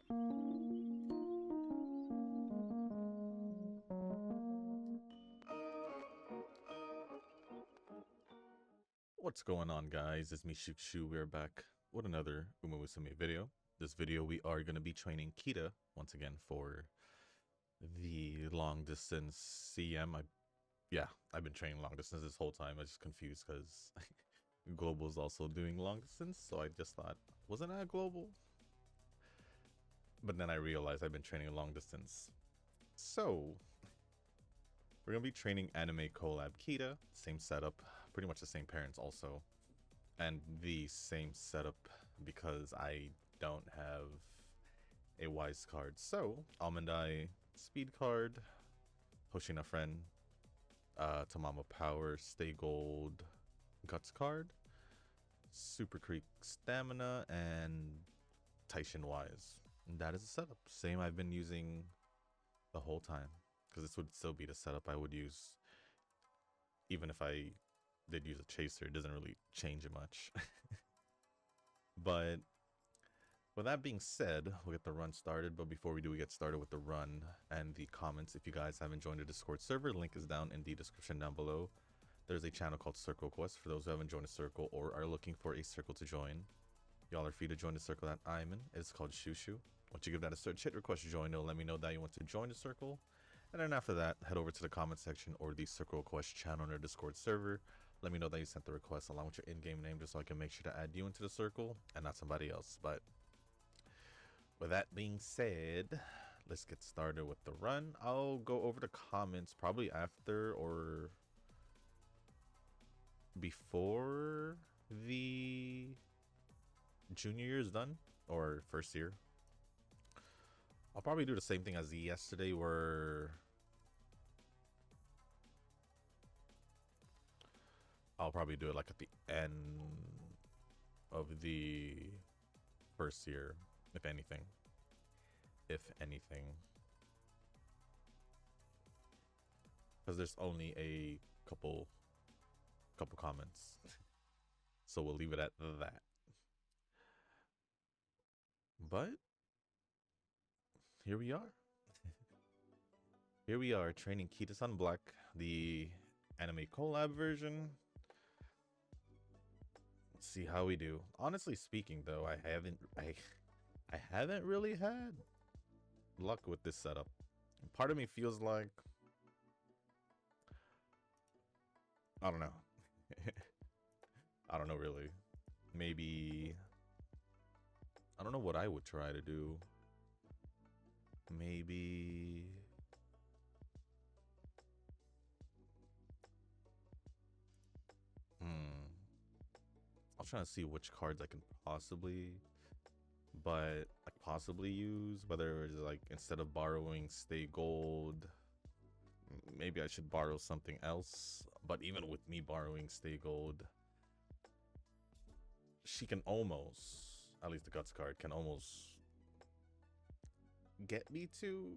What's going on, guys? It's me, Shu. We're back with another umamusume video. This video we are going to be training Kita once again for the long distance CM. I've been training long distance this whole time. I was just confused because Global is also doing long distance, so I just thought, wasn't that Global? But then I realized I've been training long distance. So we're going to be training Anime Collab Kita, same setup, pretty much the same parents also, and the same setup because I don't have a wise card. So Almond Eye speed card, Hoshina friend, Tamama power, stay gold, guts card, Super Creek stamina, and Taishin wise. And that is the setup. Same I've been using the whole time, because this would still be the setup I would use even if I did use a chaser. It doesn't really change it much. But with that being said, we'll get the run started. But before we do, we get started with the run and the comments. If you guys haven't joined the Discord server, link is down in the description down below. There's a channel called Circle Quest for those who haven't joined a circle or are looking for a circle to join. Y'all are free to join the circle that I'm in. It's called Shushu. Once you give that a search, hit request to join. It'll let me know that you want to join the circle. And then after that, head over to the comment section or the Circle Quest channel on our Discord server. Let me know that you sent the request along with your in-game name, just so I can make sure to add you into the circle and not somebody else. But with that being said, let's get started with the run. I'll go over the comments probably after or before the junior year is done, or first year. I'll probably do the same thing as yesterday, where I'll probably do it like at the end of the first year, if anything. If anything. Because there's only a couple comments. So we'll leave it at that. But here we are. Here we are training Kitasan Black, the Anime Collab version. Let's see how we do. Honestly speaking, though, I haven't really had luck with this setup. Part of me feels like, I don't know. I don't know really. Maybe, I don't know what I would try to do. Maybe I'm trying to see which cards I can possibly use, whether it's like, instead of borrowing stay gold, maybe I should borrow something else. But even with me borrowing stay gold, she can almost, at least the guts card can almost get me to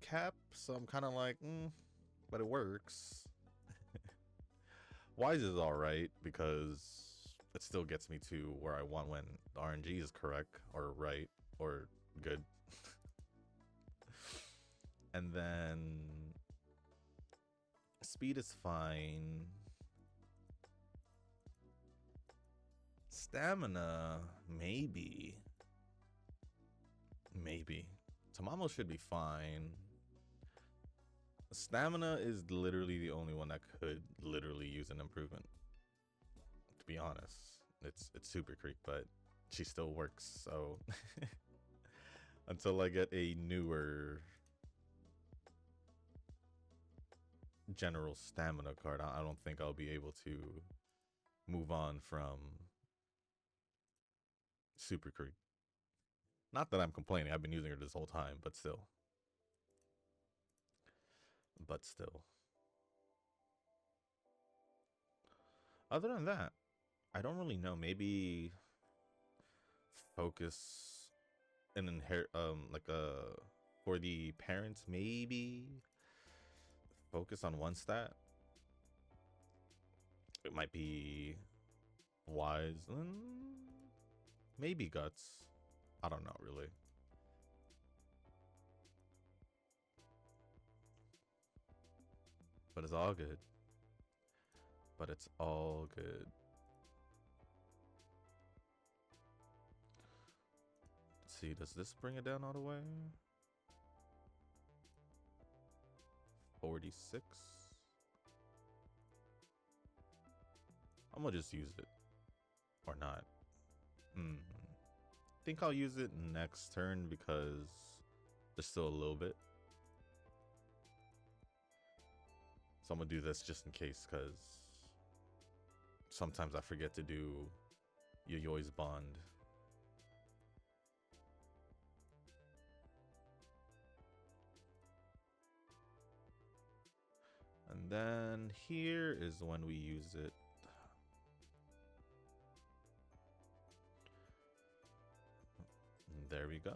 cap. So I'm kind of like, but it works. Wise is alright because it still gets me to where I want when the RNG is correct or right or good. And then speed is fine. Stamina, maybe. Tamamo should be fine. Stamina is literally the only one that could literally use an improvement. To be honest, it's Super Creek, but she still works. So until I get a newer general stamina card, I don't think I'll be able to move on from Super Creek. Not that I'm complaining, I've been using her this whole time, but still. Other than that, I don't really know. Maybe focus and inherit, for the parents, maybe focus on one stat. It might be wise, maybe guts. I don't know, really. But it's all good. But it's all good. Let's see, does this bring it down all the way? 46. I'm gonna just use it. Or not. Think I'll use it next turn because there's still a little bit. So I'm gonna do this just in case, because sometimes I forget to do Yoyoi's Bond. And then here is when we use it. And there we go.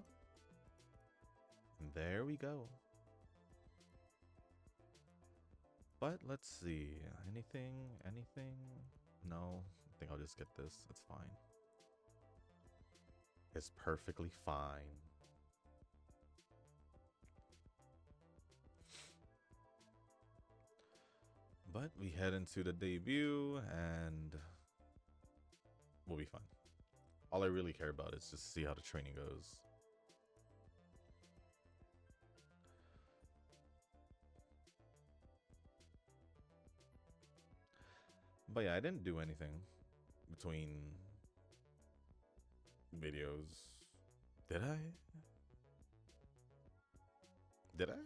And there we go. But let's see. Anything? No, I think I'll just get this. It's fine. It's perfectly fine. But we head into the debut and we'll be fine. All I really care about is just see how the training goes. But yeah, I didn't do anything between videos. Did I? Did I?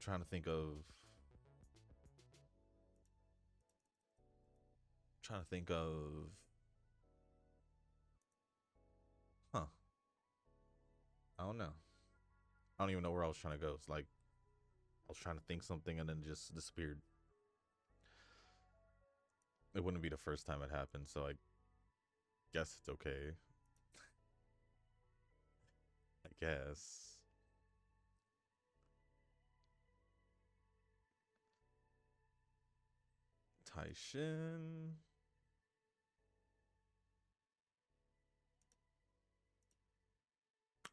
Trying to think of huh. I don't know. I don't even know where I was trying to go. It's like I was trying to think something and then it just disappeared. It wouldn't be the first time it happened, so I guess it's okay. I guess. Taishin.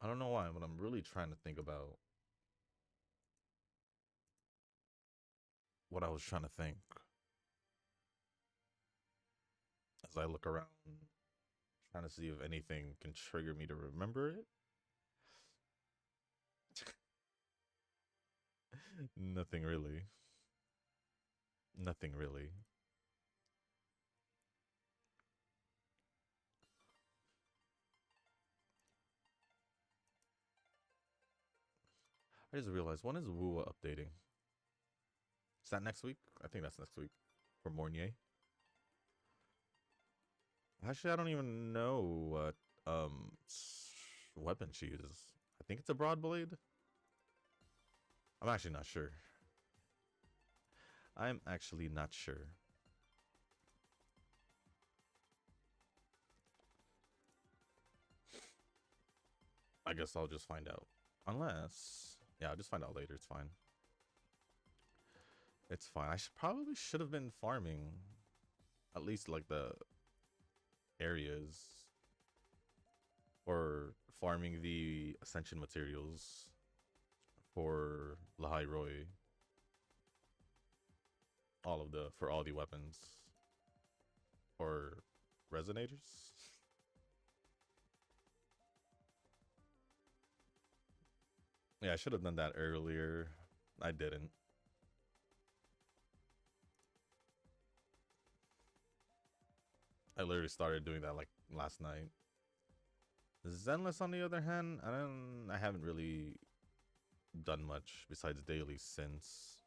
I don't know why, but I'm really trying to think about what I was trying to think. As I look around, trying to see if anything can trigger me to remember it. Nothing really. Nothing really. I just realized, when is Wua updating? Is that next week? I think that's next week for Mornier. Actually, I don't even know what weapon she uses. I think it's a broad blade. I'm actually not sure. I'm actually not sure. I guess I'll just find out. Unless, yeah, I'll just find out later. It's fine. It's fine. I probably should have been farming at least like the areas, or farming the ascension materials for Lahai Roy. For all the weapons or resonators. Yeah, I should have done that earlier. I didn't. I literally started doing that like last night. Zenless, on the other hand, I haven't really done much besides daily since.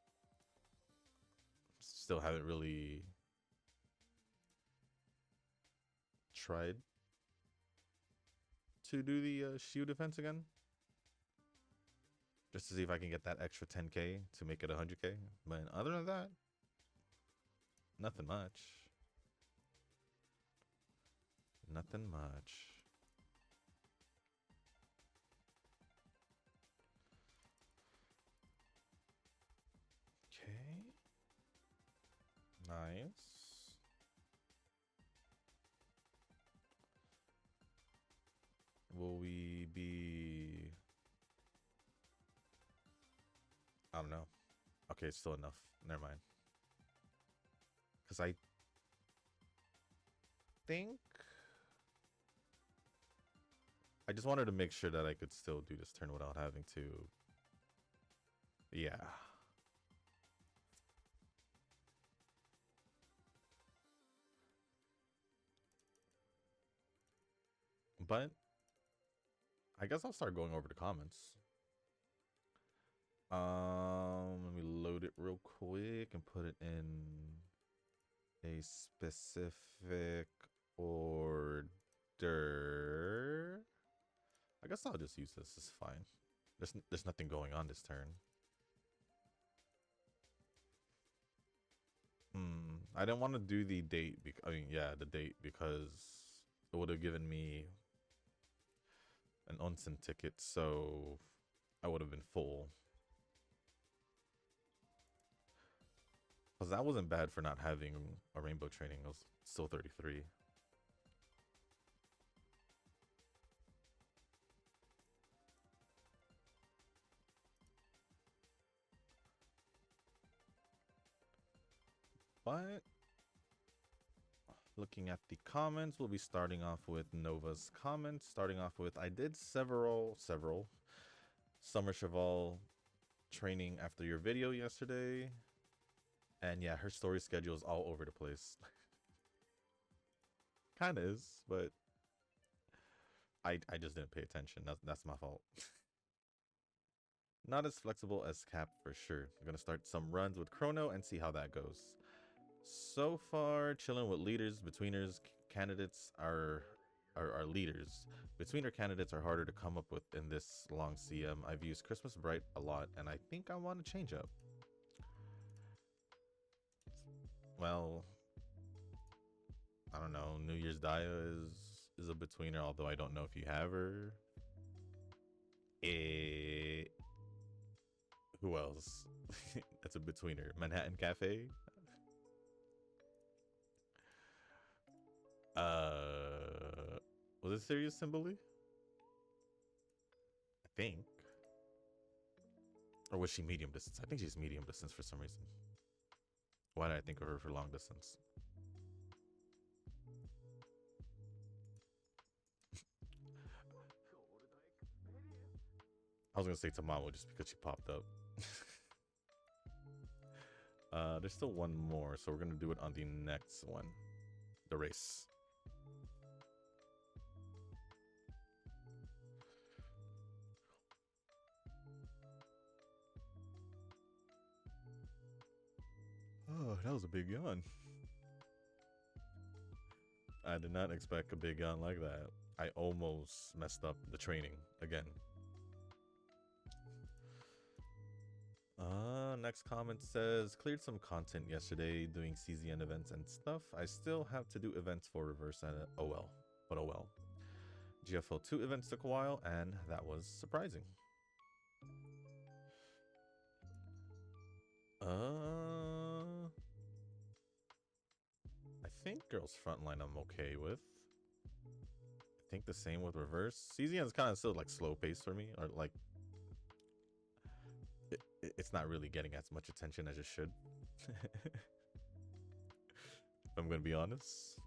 Still haven't really tried to do the shield defense again. Just to see if I can get that extra 10k to make it 100k. But other than that, nothing much. Nothing much. Okay. Nice. I don't know. Okay, it's still enough. Never mind. Because I think I just wanted to make sure that I could still do this turn without having to. Yeah. But I guess I'll start going over the comments. Let me load it real quick and put it in a specific order. I guess I'll just use this. It's fine. There's nothing going on this turn. I didn't want to do the date. I mean, yeah, the date, because it would have given me an onsen ticket, so I would have been full. Because that wasn't bad for not having a rainbow training. It was still 33. But looking at the comments, we'll be starting off with Nova's comments. Starting off with, I did several Summer Cheval training after your video yesterday. And yeah, her story schedule is all over the place. Kind of is, but I just didn't pay attention. That's my fault. Not as flexible as Cap for sure. I'm gonna start some runs with Chrono and see how that goes. So far, chilling with leaders. Betweeners candidates are leaders. Betweener candidates are harder to come up with in this long CM. I've used Christmas Bright a lot, and I think I want to change up. Well, I don't know. New Year's Daya is a betweener, although I don't know if you have her. Who else? That's a betweener. Manhattan Cafe. Was it Serious Symbole? I think. Or was she medium distance? I think she's medium distance for some reason. Why did I think of her for long distance? I was gonna say Tamamo just because she popped up. There's still one more, so we're gonna do it on the next one. The race. Oh, that was a big yawn. I did not expect a big yawn like that. I almost messed up the training again. Next comment says, cleared some content yesterday doing CZN events and stuff. I still have to do events for reverse and OL, but oh well. GFL 2 events took a while, and that was surprising. I think girls frontline I'm okay with. I think the same with reverse. CZN is kind of still like slow pace for me, or like it's not really getting as much attention as it should. If I'm gonna be honest.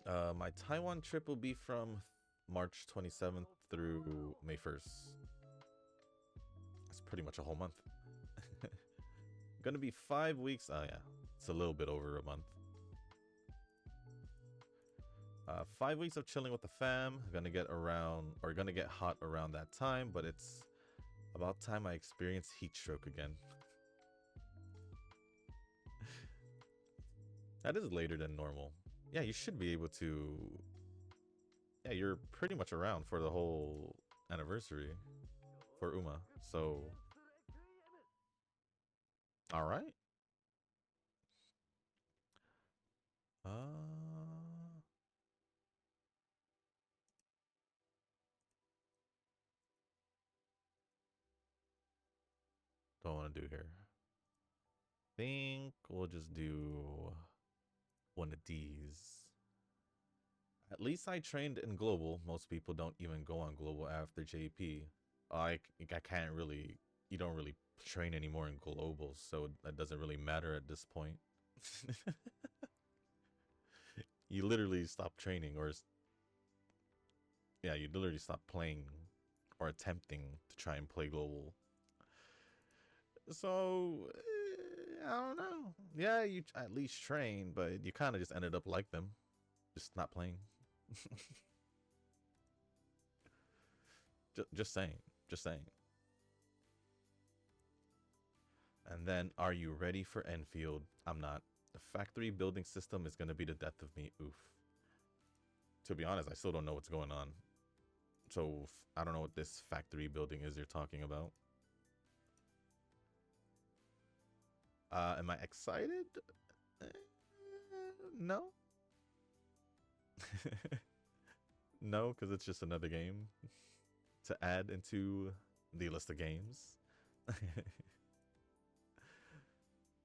My Taiwan trip will be from March 27th through May 1st. That's pretty much a whole month. Gonna be 5 weeks. Oh yeah, it's a little bit over a month. 5 weeks of chilling with the fam. Gonna get hot around that time, but it's about time I experience heat stroke again. That is later than normal. Yeah, you should be able to. Yeah, you're pretty much around for the whole anniversary for Uma. So, all right. What do I want to do here? Think we'll just do one of these. At least I trained in global. Most people don't even go on global after JP. I can't really. You don't really train anymore in globals, so that doesn't really matter at this point. You literally stop training, or yeah, you literally stop playing or attempting to try and play global. So I don't know. Yeah, you at least train, but you kind of just ended up like them, just not playing. Just saying, just saying. And then, are you ready for Enfield? I'm not. The factory building system is gonna be the death of me. Oof. To be honest, I still don't know what's going on. So I don't know what this factory building is you're talking about. Am I excited? No. No, because it's just another game to add into the list of games.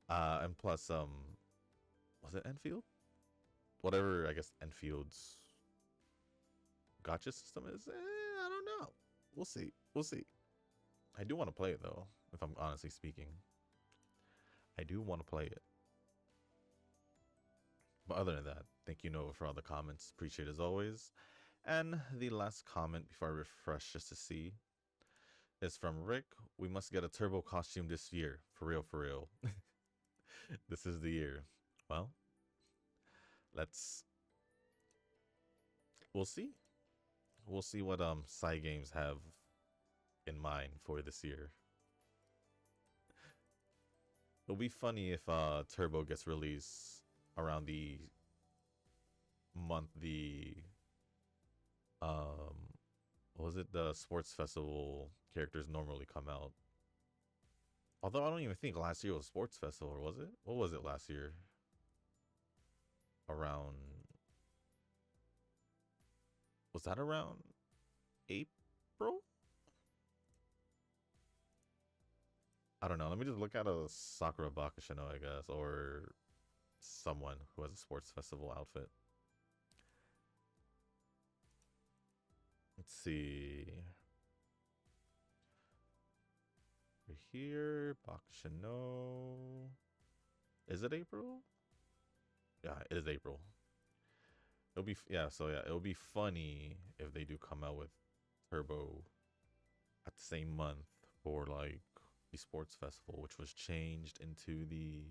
And plus, was it Enfield? Whatever, I guess Enfield's gotcha system is. I don't know. We'll see. We'll see. I do want to play it though, if I'm honestly speaking. I do want to play it. But other than that, thank you, Nova, for all the comments. Appreciate it as always. And the last comment before I refresh just to see is from Rick. We must get a turbo costume this year. For real, for real. This is the year. Well, we'll see. We'll see what side games have in mind for this year. It'll be funny if Turbo gets released around the month what was it, the sports festival characters normally come out. Although I don't even think last year was sports festival, or was it? What was it last year? Around, was that around April? I don't know. Let me just look at a Sakura Bakushino, I guess, or someone who has a sports festival outfit. Let's see. We're here. Bakushino. Is it April? Yeah, it is April. It'll be, yeah, so yeah, it'll be funny if they do come out with Turbo at the same month for like the sports festival, which was changed into the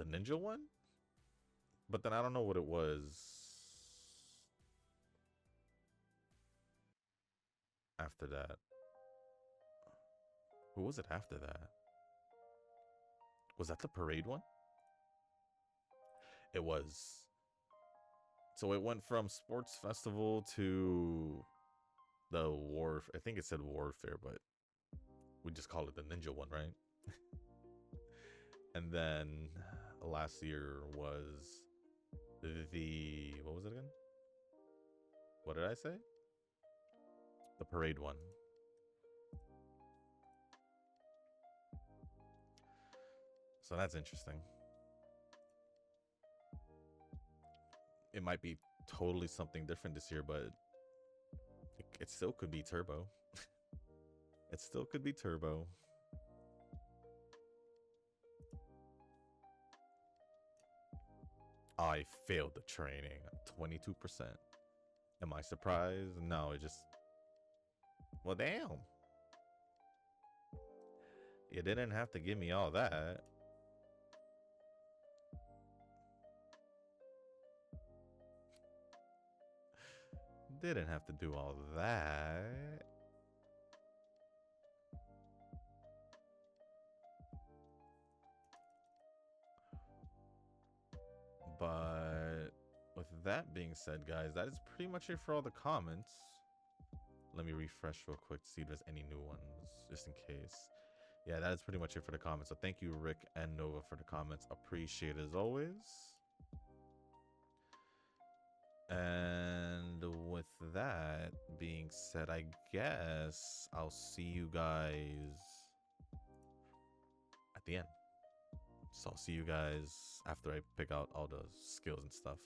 ninja one. But then I don't know what it was after that. Who was it after that? Was that the parade one? It was. So it went from sports festival to the war. I think it said warfare, but we just call it the ninja one, right? And then last year was the, what was it again? What did I say? The parade one. So that's interesting. It might be totally something different this year, but it still could be Turbo. It still could be Turbo. I failed the training. 22%. Am I surprised? No, it just... Well, damn. You didn't have to give me all that. Didn't have to do all that. But with that being said, guys, that is pretty much it for all the comments. Let me refresh real quick to see if there's any new ones, just in case. Yeah, that is pretty much it for the comments. So thank you, Rick and Nova, for the comments. Appreciate it as always. And with that being said, I guess I'll see you guys at the end. So I'll see you guys after I pick out all the skills and stuff.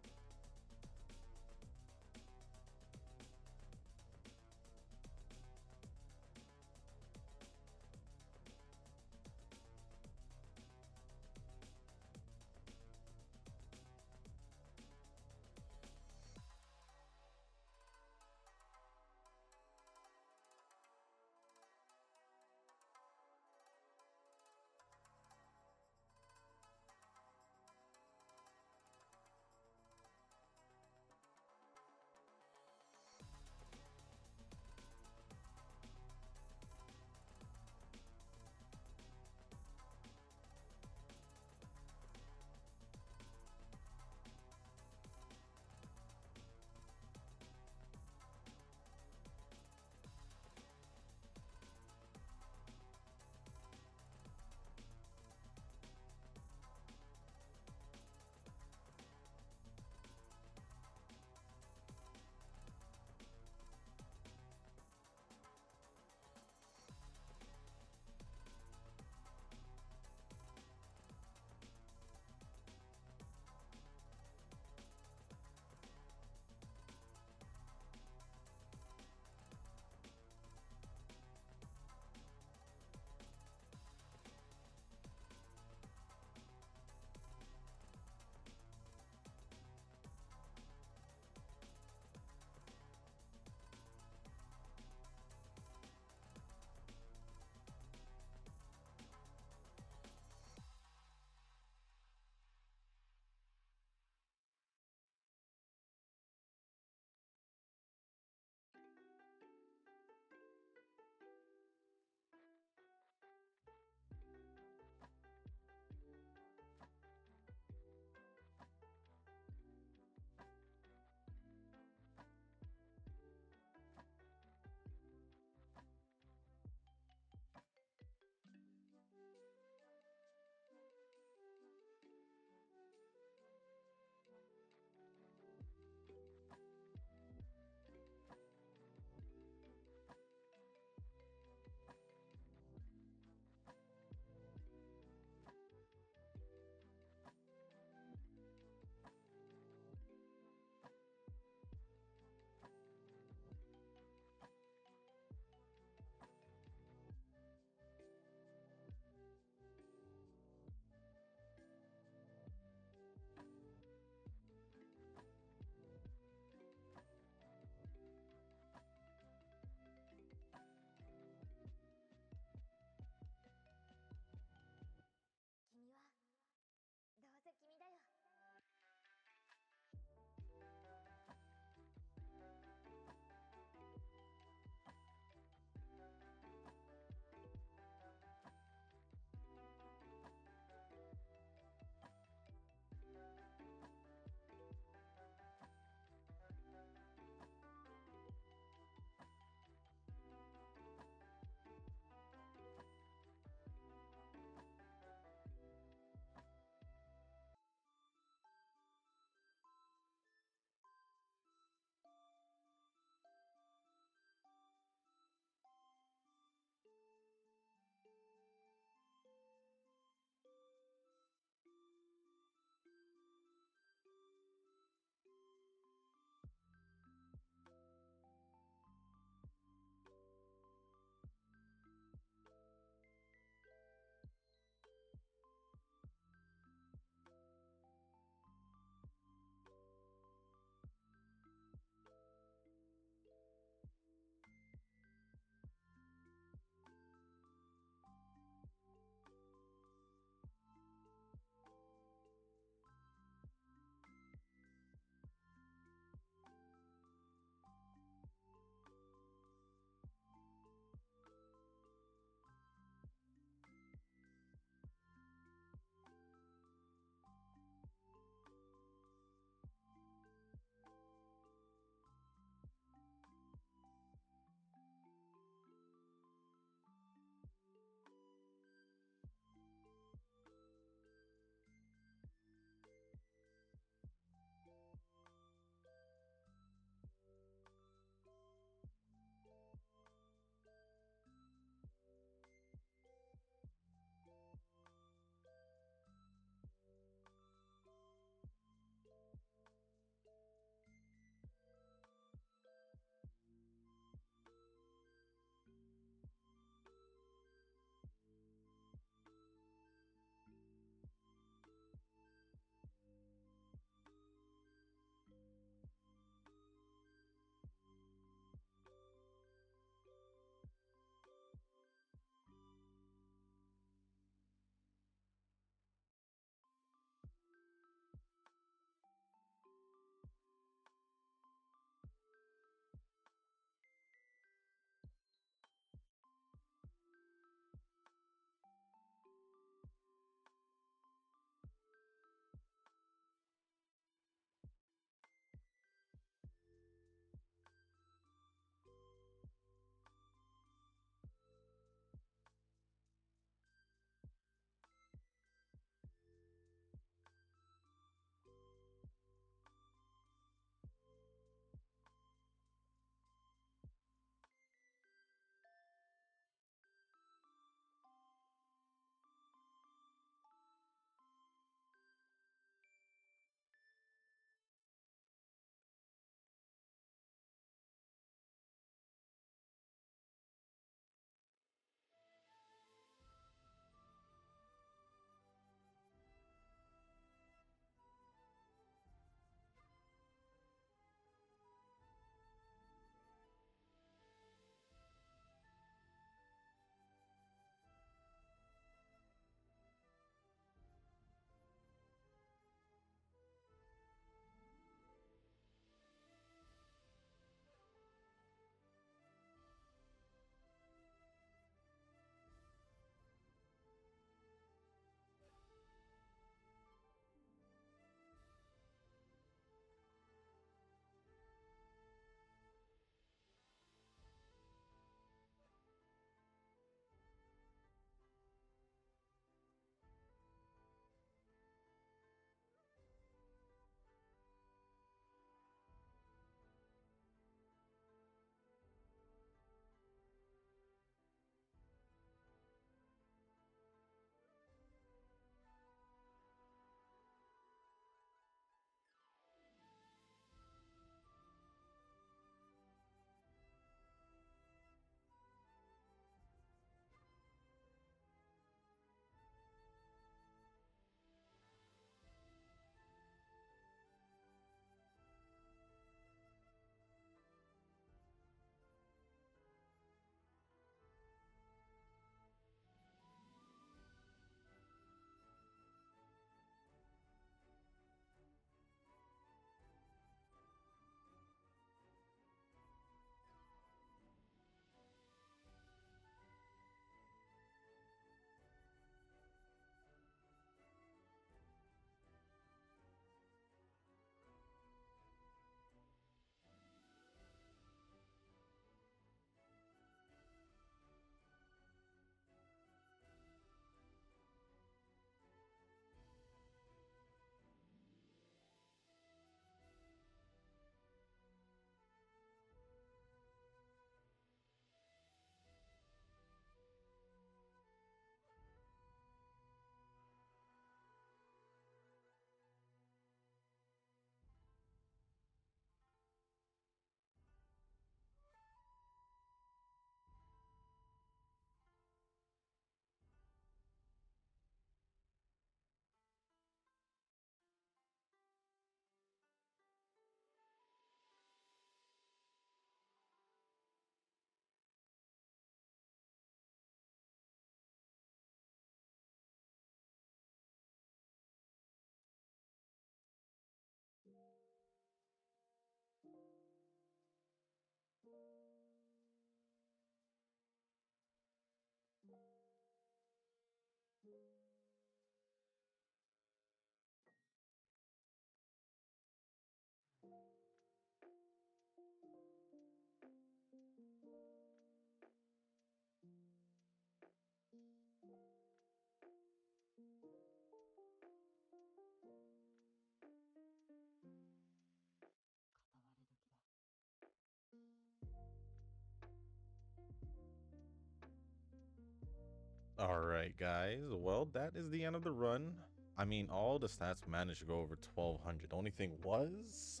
Alright, guys. Well, that is the end of the run. I mean, all the stats managed to go over 1200. The only thing was,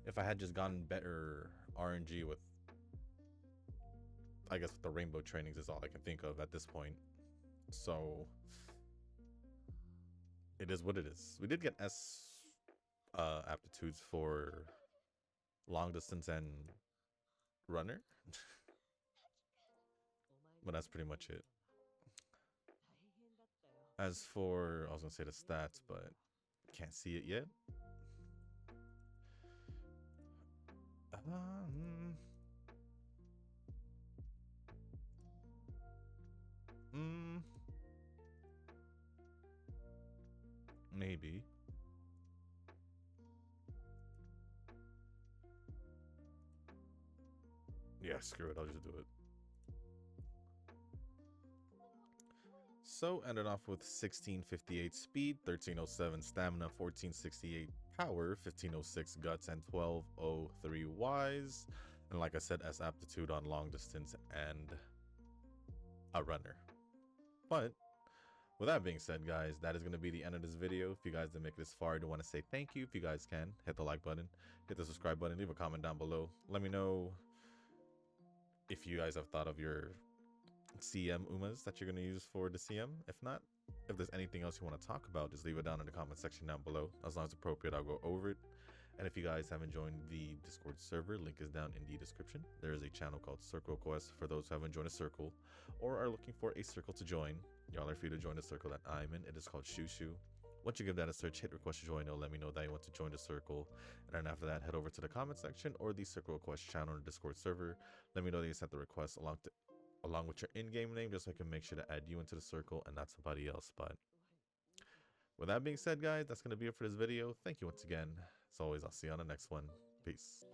if I had just gotten better RNG with, I guess, with the rainbow trainings is all I can think of at this point. So, it is what it is. We did get S aptitudes for long distance and runner. But that's pretty much it. As for, I was gonna say the stats, but can't see it yet. Maybe. Yeah, screw it. I'll just do it. So, ended off with 1658 speed, 1307 stamina, 1468 power, 1506 guts, and 1203 wise. And like I said, S aptitude on long distance and a runner. But with that being said, guys, that is going to be the end of this video. If you guys didn't make it this far, I do want to say thank you. If you guys can, hit the like button, hit the subscribe button, leave a comment down below. Let me know if you guys have thought of your CM Umas that you're going to use for the CM. If not, if there's anything else you want to talk about, just leave it down in the comment section down below. As long as appropriate, I'll go over it. And if you guys haven't joined the Discord server, link is down in the description. There is a channel called Circle Quest for those who haven't joined a circle or are looking for a circle to join. Y'all are free to join the circle that I'm in. It is called Shushu. Once you give that a search, hit request to join. It'll let me know that you want to join the circle. And then after that, head over to the comment section or the Circle Request channel on the Discord server. Let me know that you sent the request along with your in-game name, just so I can make sure to add you into the circle and not somebody else. But with that being said, guys, that's going to be it for this video. Thank you once again. As always, I'll see you on the next one. Peace.